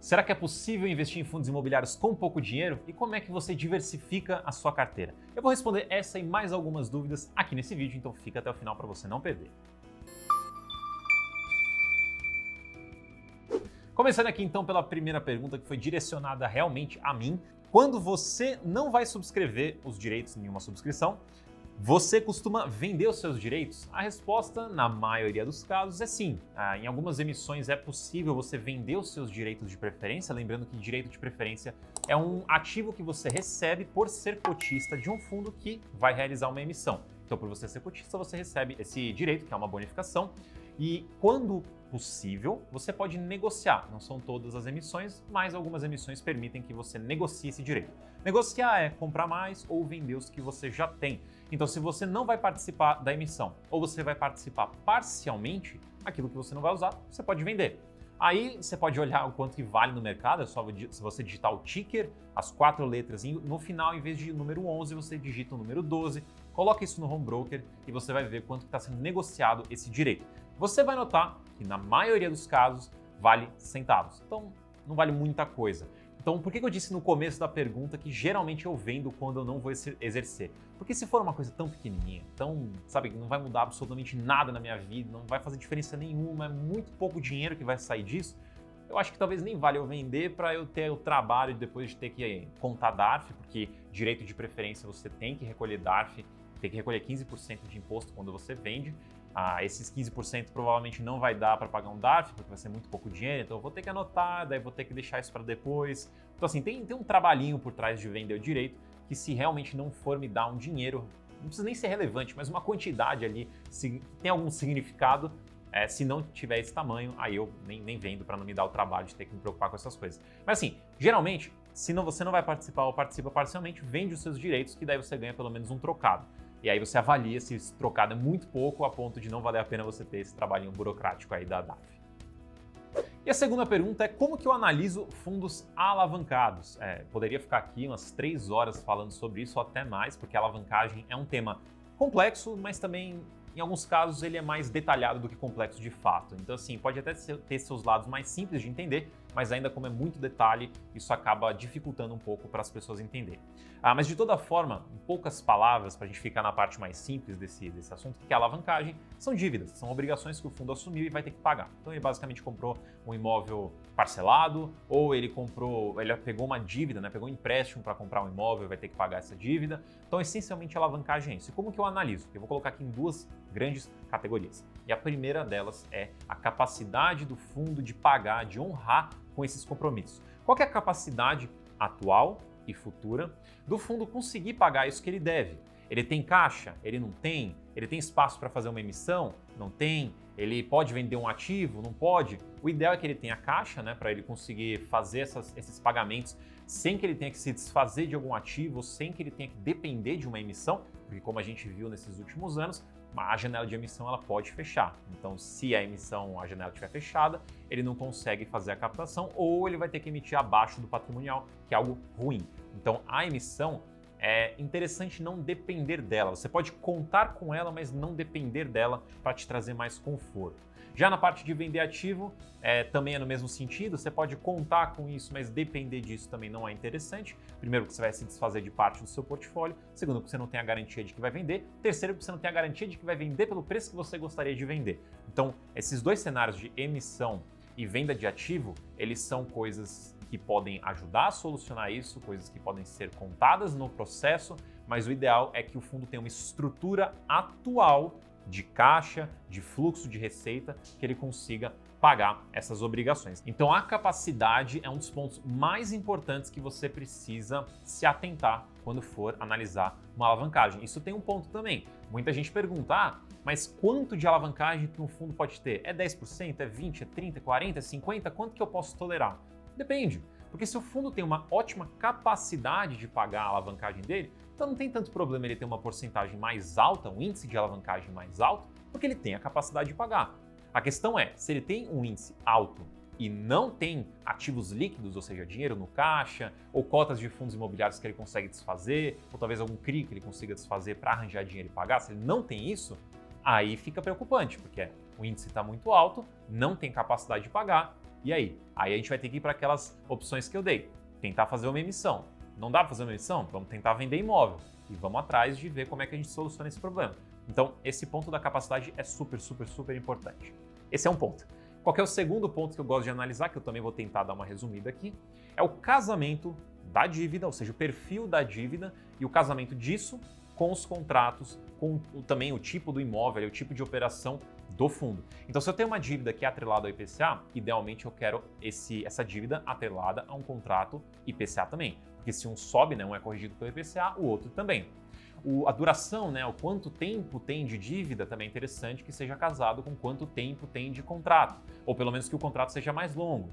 Será que é possível investir em fundos imobiliários com pouco dinheiro? E como é que você diversifica a sua carteira? Eu vou responder essa e mais algumas dúvidas aqui nesse vídeo, então fica até o final para você não perder. Começando aqui então pela primeira pergunta que foi direcionada realmente a mim. Quando você não vai subscrever os direitos em uma subscrição, você costuma vender os seus direitos? A resposta, na maioria dos casos, é sim. Em algumas emissões é possível você vender os seus direitos de preferência, lembrando que direito de preferência é um ativo que você recebe por ser cotista de um fundo que vai realizar uma emissão. Então, por você ser cotista, você recebe esse direito, que é uma bonificação, e quando possível, você pode negociar. Não são todas as emissões, mas algumas emissões permitem que você negocie esse direito. Negociar é comprar mais ou vender os que você já tem. Então, se você não vai participar da emissão ou você vai participar parcialmente, aquilo que você não vai usar, você pode vender. Aí você pode olhar o quanto que vale no mercado, é só se você digitar o ticker, as 4 letras, no final, em vez de número 11, você digita o número 12, coloca isso no home broker e você vai ver quanto está sendo negociado esse direito. Você vai notar que na maioria dos casos vale centavos, então não vale muita coisa. Então, por que eu disse no começo da pergunta que geralmente eu vendo quando eu não vou exercer? Porque se for uma coisa tão pequenininha, sabe, que não vai mudar absolutamente nada na minha vida, não vai fazer diferença nenhuma, é muito pouco dinheiro que vai sair disso, eu acho que talvez nem vale eu vender para eu ter o trabalho depois de ter que contar DARF, porque direito de preferência você tem que recolher DARF, tem que recolher 15% de imposto quando você vende. Esses 15% provavelmente não vai dar para pagar um DARF, porque vai ser muito pouco dinheiro, então eu vou ter que anotar, daí vou ter que deixar isso para depois. Então assim, tem um trabalhinho por trás de vender o direito, que se realmente não for me dar um dinheiro, não precisa nem ser relevante, mas uma quantidade ali, se tem algum significado, se não tiver esse tamanho, aí eu nem vendo para não me dar o trabalho de ter que me preocupar com essas coisas. Mas assim, geralmente, se você não vai participar ou participa parcialmente, vende os seus direitos, que daí você ganha pelo menos um trocado. E aí você avalia se esse trocado é muito pouco a ponto de não valer a pena você ter esse trabalhinho burocrático aí da DARF. E a segunda pergunta é como que eu analiso fundos alavancados? Poderia ficar aqui umas 3 horas falando sobre isso ou até mais, porque a alavancagem é um tema complexo, mas também em alguns casos ele é mais detalhado do que complexo de fato. Então assim, pode até ter seus lados mais simples de entender, mas ainda como é muito detalhe, isso acaba dificultando um pouco para as pessoas entenderem. Mas de toda forma, em poucas palavras, para a gente ficar na parte mais simples desse assunto, o que é alavancagem? São dívidas, são obrigações que o fundo assumiu e vai ter que pagar. Então ele basicamente comprou um imóvel parcelado, ou ele pegou uma dívida, pegou um empréstimo para comprar um imóvel e vai ter que pagar essa dívida. Então essencialmente a alavancagem é isso. E como que eu analiso? Eu vou colocar aqui em 2 grandes categorias. E a primeira delas é a capacidade do fundo de pagar, de honrar com esses compromissos. Qual que é a capacidade atual e futura do fundo conseguir pagar isso que ele deve? Ele tem caixa? Ele não tem? Ele tem espaço para fazer uma emissão? Não tem? Ele pode vender um ativo? Não pode? O ideal é que ele tenha caixa, para ele conseguir fazer esses pagamentos sem que ele tenha que se desfazer de algum ativo, sem que ele tenha que depender de uma emissão, porque como a gente viu nesses últimos anos, a janela de emissão ela pode fechar. Então, se a janela estiver fechada, ele não consegue fazer a captação ou ele vai ter que emitir abaixo do patrimonial, que é algo ruim. Então, a emissão é interessante não depender dela. Você pode contar com ela, mas não depender dela para te trazer mais conforto. Já na parte de vender ativo, também é no mesmo sentido, você pode contar com isso, mas depender disso também não é interessante. Primeiro, que você vai se desfazer de parte do seu portfólio. Segundo, que você não tem a garantia de que vai vender. Terceiro, que você não tem a garantia de que vai vender pelo preço que você gostaria de vender. Então, esses 2 cenários de emissão e venda de ativo, eles são coisas que podem ajudar a solucionar isso, coisas que podem ser contadas no processo, mas o ideal é que o fundo tenha uma estrutura atual de caixa, de fluxo de receita, que ele consiga pagar essas obrigações. Então a capacidade é um dos pontos mais importantes que você precisa se atentar quando for analisar uma alavancagem. Isso tem um ponto também. Muita gente pergunta, mas quanto de alavancagem que um fundo pode ter? É 10%? É 20%? É 30%? É 40%? É 50%? Quanto que eu posso tolerar? Depende. Porque se o fundo tem uma ótima capacidade de pagar a alavancagem dele, então não tem tanto problema ele ter uma porcentagem mais alta, um índice de alavancagem mais alto, porque ele tem a capacidade de pagar. A questão é, se ele tem um índice alto e não tem ativos líquidos, ou seja, dinheiro no caixa, ou cotas de fundos imobiliários que ele consegue desfazer, ou talvez algum CRI que ele consiga desfazer para arranjar dinheiro e pagar, se ele não tem isso, aí fica preocupante, porque o índice está muito alto, não tem capacidade de pagar, E aí? Aí a gente vai ter que ir para aquelas opções que eu dei. Tentar fazer uma emissão. Não dá para fazer uma emissão? Vamos tentar vender imóvel. E vamos atrás de ver como é que a gente soluciona esse problema. Então, esse ponto da capacidade é super, super, super importante. Esse é um ponto. Qual que é o segundo ponto que eu gosto de analisar, que eu também vou tentar dar uma resumida aqui, é o casamento da dívida, ou seja, o perfil da dívida e o casamento disso com os contratos, com também o tipo do imóvel, o tipo de operação do fundo. Então, se eu tenho uma dívida que é atrelada ao IPCA, idealmente eu quero essa dívida atrelada a um contrato IPCA também. Porque se um sobe, né, um é corrigido pelo IPCA, o outro também. A duração, né, o quanto tempo tem de dívida, também é interessante que seja casado com quanto tempo tem de contrato, ou pelo menos que o contrato seja mais longo.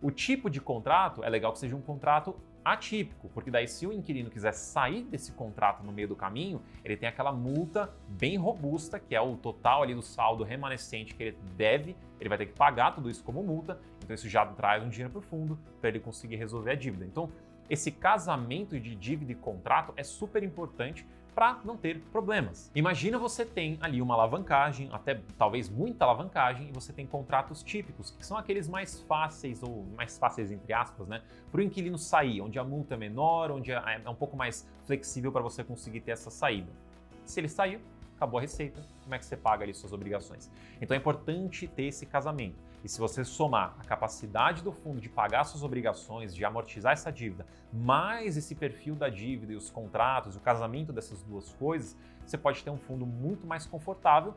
O tipo de contrato é legal que seja um contrato atípico, porque daí se o inquilino quiser sair desse contrato no meio do caminho, ele tem aquela multa bem robusta, que é o total ali do saldo remanescente que ele deve, ele vai ter que pagar tudo isso como multa, então isso já traz um dinheiro para o fundo para ele conseguir resolver a dívida. Então, esse casamento de dívida e contrato é super importante para não ter problemas. Imagina você tem ali uma alavancagem, até talvez muita alavancagem, e você tem contratos típicos, que são aqueles mais fáceis, ou mais fáceis entre aspas, né, para o inquilino sair, onde a multa é menor, onde é um pouco mais flexível para você conseguir ter essa saída. Se ele saiu, acabou a receita, como é que você paga ali suas obrigações? Então é importante ter esse casamento. E se você somar a capacidade do fundo de pagar suas obrigações, de amortizar essa dívida, mais esse perfil da dívida e os contratos, o casamento dessas duas coisas, você pode ter um fundo muito mais confortável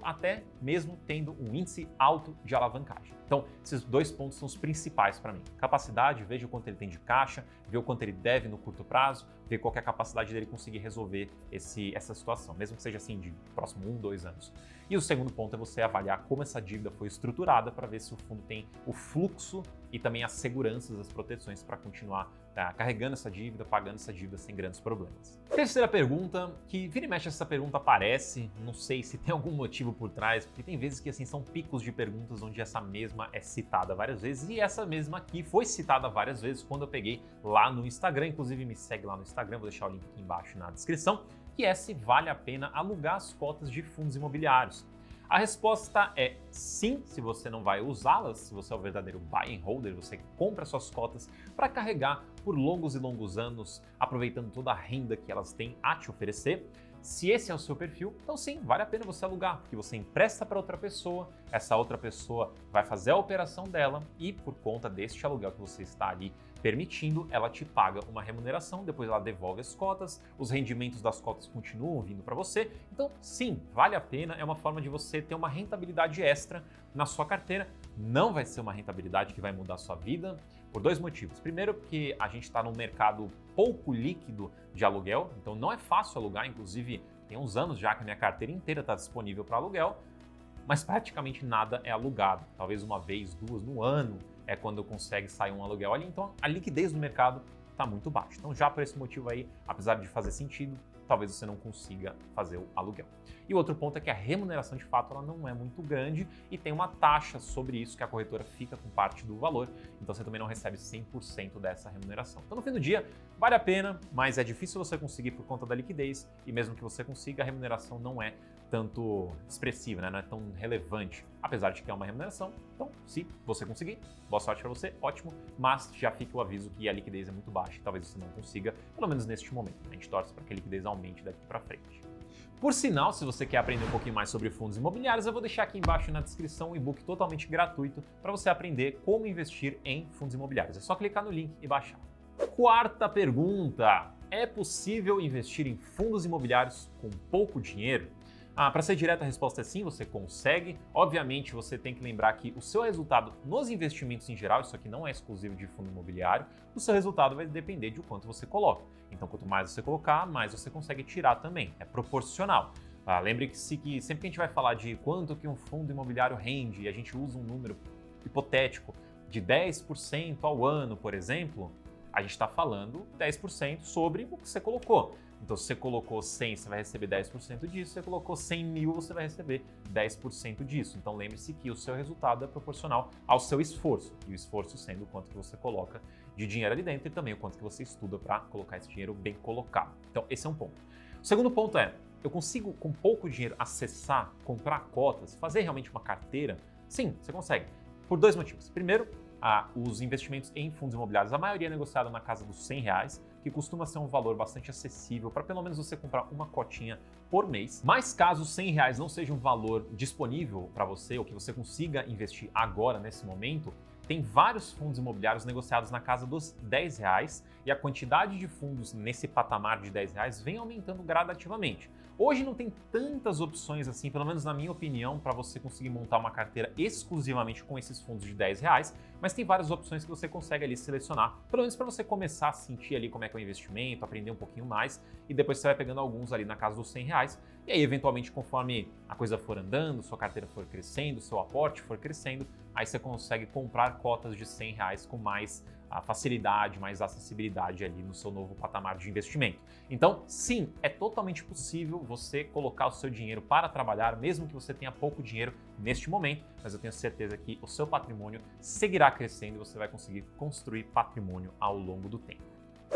até mesmo tendo um índice alto de alavancagem. Então, esses dois pontos são os principais para mim. Capacidade, veja o quanto ele tem de caixa, ver o quanto ele deve no curto prazo, ver qual que é a capacidade dele conseguir resolver essa situação, mesmo que seja assim de próximo 1, 2 anos. E o segundo ponto é você avaliar como essa dívida foi estruturada para ver se o fundo tem o fluxo e também as seguranças, as proteções para continuar carregando essa dívida, pagando essa dívida sem grandes problemas. Terceira pergunta, que vira e mexe essa pergunta aparece, não sei se tem algum motivo por trás, porque tem vezes que assim são picos de perguntas onde essa mesma é citada várias vezes, e essa mesma aqui foi citada várias vezes quando eu peguei lá no Instagram, inclusive me segue lá no Instagram, vou deixar o link aqui embaixo na descrição, que é se vale a pena alugar as cotas de fundos imobiliários. A resposta é sim, se você não vai usá-las, se você é o verdadeiro buy and holder, você compra suas cotas para carregar por longos e longos anos, aproveitando toda a renda que elas têm a te oferecer. Se esse é o seu perfil, então sim, vale a pena você alugar, porque você empresta para outra pessoa, essa outra pessoa vai fazer a operação dela e por conta deste aluguel que você está ali permitindo, ela te paga uma remuneração, depois ela devolve as cotas, os rendimentos das cotas continuam vindo para você. Então, sim, vale a pena, é uma forma de você ter uma rentabilidade extra na sua carteira. Não vai ser uma rentabilidade que vai mudar a sua vida por dois motivos. Primeiro, porque a gente está num mercado pouco líquido de aluguel, então não é fácil alugar, inclusive tem uns anos já que a minha carteira inteira está disponível para aluguel, mas praticamente nada é alugado. Talvez uma vez, duas no ano é quando consegue sair um aluguel ali, então a liquidez do mercado está muito baixa. Então já por esse motivo aí, apesar de fazer sentido, talvez você não consiga fazer o aluguel. E o outro ponto é que a remuneração de fato ela não é muito grande e tem uma taxa sobre isso que a corretora fica com parte do valor, então você também não recebe 100% dessa remuneração. Então no fim do dia, vale a pena, mas é difícil você conseguir por conta da liquidez e mesmo que você consiga, a remuneração não é tanto expressiva, né? Não é tão relevante, apesar de que é uma remuneração. Então, se você conseguir, boa sorte para você, ótimo, mas já fica o aviso que a liquidez é muito baixa e talvez você não consiga, pelo menos neste momento. A gente torce para que a liquidez aumente daqui para frente. Por sinal, se você quer aprender um pouquinho mais sobre fundos imobiliários, eu vou deixar aqui embaixo na descrição um e-book totalmente gratuito para você aprender como investir em fundos imobiliários. É só clicar no link e baixar. Quarta pergunta: é possível investir em fundos imobiliários com pouco dinheiro? Para ser direto, a resposta é sim, você consegue. Obviamente, você tem que lembrar que o seu resultado nos investimentos em geral, isso aqui não é exclusivo de fundo imobiliário, o seu resultado vai depender de o quanto você coloca. Então, quanto mais você colocar, mais você consegue tirar também. É proporcional. Lembre-se que sempre que a gente vai falar de quanto que um fundo imobiliário rende e a gente usa um número hipotético de 10% ao ano, por exemplo, a gente está falando 10% sobre o que você colocou. Então, se você colocou 100, você vai receber 10% disso. Se você colocou 100 mil, você vai receber 10% disso. Então, lembre-se que o seu resultado é proporcional ao seu esforço. E o esforço sendo o quanto que você coloca de dinheiro ali dentro e também o quanto que você estuda para colocar esse dinheiro bem colocado. Então, esse é um ponto. O segundo ponto é, eu consigo, com pouco dinheiro, acessar, comprar cotas, fazer realmente uma carteira? Sim, você consegue. Por dois motivos. Primeiro, os investimentos em fundos imobiliários, a maioria é negociada na casa dos R$100, que costuma ser um valor bastante acessível para pelo menos você comprar uma cotinha por mês. Mas caso R$100 não seja um valor disponível para você ou que você consiga investir agora, nesse momento, tem vários fundos imobiliários negociados na casa dos R$10 e a quantidade de fundos nesse patamar de R$10 vem aumentando gradativamente. Hoje não tem tantas opções assim, pelo menos na minha opinião, para você conseguir montar uma carteira exclusivamente com esses fundos de R$10, mas tem várias opções que você consegue ali selecionar, pelo menos para você começar a sentir ali como é que é o investimento, aprender um pouquinho mais e depois você vai pegando alguns ali na casa dos R$100 e aí eventualmente conforme a coisa for andando, sua carteira for crescendo, seu aporte for crescendo, aí você consegue comprar cotas de R$100 com mais facilidade, mais acessibilidade ali no seu novo patamar de investimento. Então, sim, é totalmente possível você colocar o seu dinheiro para trabalhar, mesmo que você tenha pouco dinheiro neste momento, mas eu tenho certeza que o seu patrimônio seguirá crescendo e você vai conseguir construir patrimônio ao longo do tempo.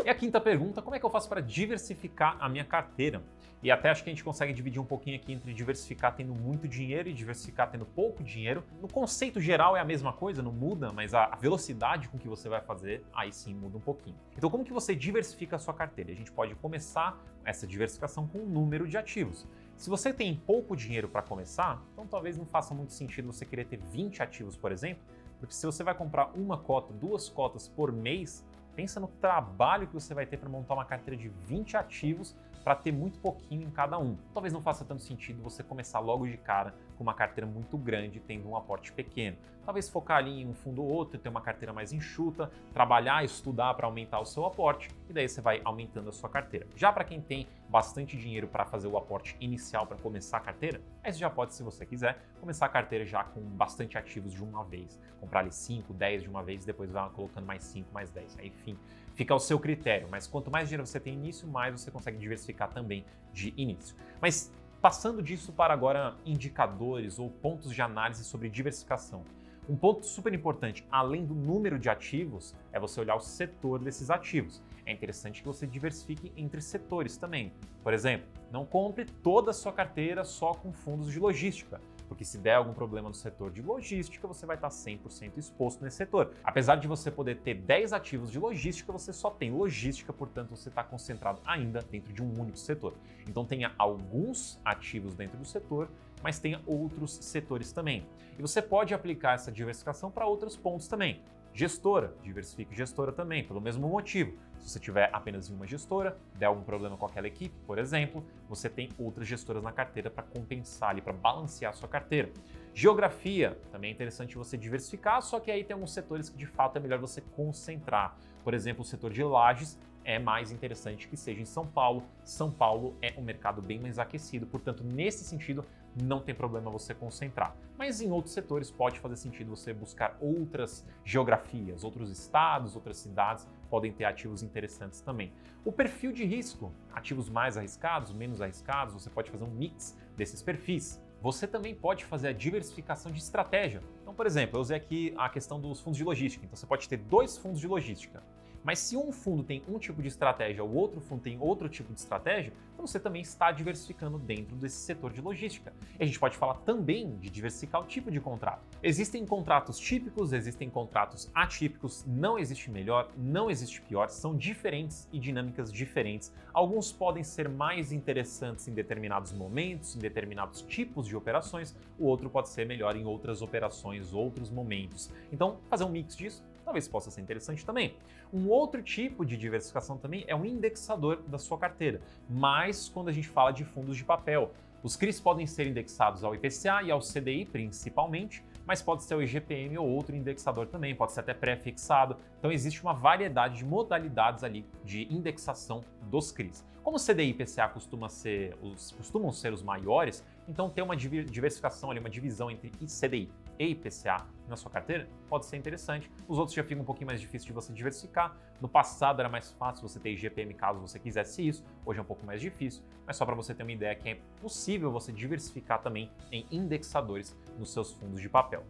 E a quinta pergunta, como é que eu faço para diversificar a minha carteira? E até acho que a gente consegue dividir um pouquinho aqui entre diversificar tendo muito dinheiro e diversificar tendo pouco dinheiro. No conceito geral é a mesma coisa, não muda, mas a velocidade com que você vai fazer, aí sim muda um pouquinho. Então como que você diversifica a sua carteira? A gente pode começar essa diversificação com o número de ativos. Se você tem pouco dinheiro para começar, então talvez não faça muito sentido você querer ter 20 ativos, por exemplo, porque se você vai comprar uma cota, 2 cotas por mês, pensa no trabalho que você vai ter para montar uma carteira de 20 ativos para ter muito pouquinho em cada um. Talvez não faça tanto sentido você começar logo de cara com uma carteira muito grande, tendo um aporte pequeno. Talvez focar ali em um fundo ou outro, ter uma carteira mais enxuta, trabalhar, estudar para aumentar o seu aporte e daí você vai aumentando a sua carteira. Já para quem tem bastante dinheiro para fazer o aporte inicial para começar a carteira, aí você já pode, se você quiser, começar a carteira já com bastante ativos de uma vez. Comprar ali 5, 10 de uma vez, depois vai colocando mais 5, mais 10. Aí, enfim, fica ao seu critério, mas quanto mais dinheiro você tem início, mais você consegue diversificar também de início. Mas passando disso para agora indicadores ou pontos de análise sobre diversificação. Um ponto super importante, além do número de ativos, é você olhar o setor desses ativos. É interessante que você diversifique entre setores também. Por exemplo, não compre toda a sua carteira só com fundos de logística, porque se der algum problema no setor de logística, você vai estar 100% exposto nesse setor. Apesar de você poder ter 10 ativos de logística, você só tem logística, portanto você está concentrado ainda dentro de um único setor. Então tenha alguns ativos dentro do setor, mas tenha outros setores também. E você pode aplicar essa diversificação para outros pontos também. Gestora, diversifique gestora também, pelo mesmo motivo. Se você tiver apenas uma gestora, der algum problema com aquela equipe, por exemplo, você tem outras gestoras na carteira para compensar ali, para balancear a sua carteira. Geografia, também é interessante você diversificar, só que aí tem alguns setores que de fato é melhor você concentrar. Por exemplo, o setor de lajes é mais interessante que seja em São Paulo. São Paulo é um mercado bem mais aquecido, portanto, nesse sentido, não tem problema você concentrar. Mas em outros setores pode fazer sentido você buscar outras geografias, outros estados, outras cidades podem ter ativos interessantes também. O perfil de risco, ativos mais arriscados, menos arriscados, você pode fazer um mix desses perfis. Você também pode fazer a diversificação de estratégia. Então, por exemplo, eu usei aqui a questão dos fundos de logística. Então, você pode ter 2 fundos de logística. Mas se um fundo tem um tipo de estratégia, o outro fundo tem outro tipo de estratégia, então você também está diversificando dentro desse setor de logística. E a gente pode falar também de diversificar o tipo de contrato. Existem contratos típicos, existem contratos atípicos, não existe melhor, não existe pior, são diferentes e dinâmicas diferentes. Alguns podem ser mais interessantes em determinados momentos, em determinados tipos de operações, o outro pode ser melhor em outras operações, outros momentos. Então, fazer um mix disso talvez possa ser interessante também. Um outro tipo de diversificação também é um indexador da sua carteira, mas quando a gente fala de fundos de papel. Os CRIs podem ser indexados ao IPCA e ao CDI principalmente, mas pode ser o IGPM ou outro indexador também, pode ser até pré-fixado. Então existe uma variedade de modalidades ali de indexação dos CRIs. Como o CDI e IPCA costumam ser os maiores, então ter uma diversificação ali, uma divisão entre CDI e IPCA na sua carteira pode ser interessante. Os outros já ficam um pouquinho mais difícil de você diversificar. No passado era mais fácil você ter IGPM caso você quisesse isso, hoje é um pouco mais difícil, mas só para você ter uma ideia que é possível você diversificar também em indexadores nos seus fundos de papel.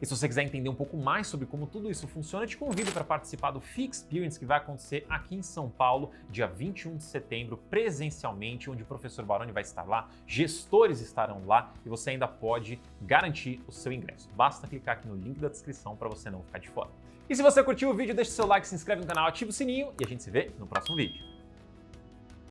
E se você quiser entender um pouco mais sobre como tudo isso funciona, eu te convido para participar do FII Experience, que vai acontecer aqui em São Paulo, dia 21 de setembro, presencialmente, onde o professor Baroni vai estar lá, gestores estarão lá e você ainda pode garantir o seu ingresso. Basta clicar aqui no link da descrição para você não ficar de fora. E se você curtiu o vídeo, deixa o seu like, se inscreve no canal, ativa o sininho e a gente se vê no próximo vídeo.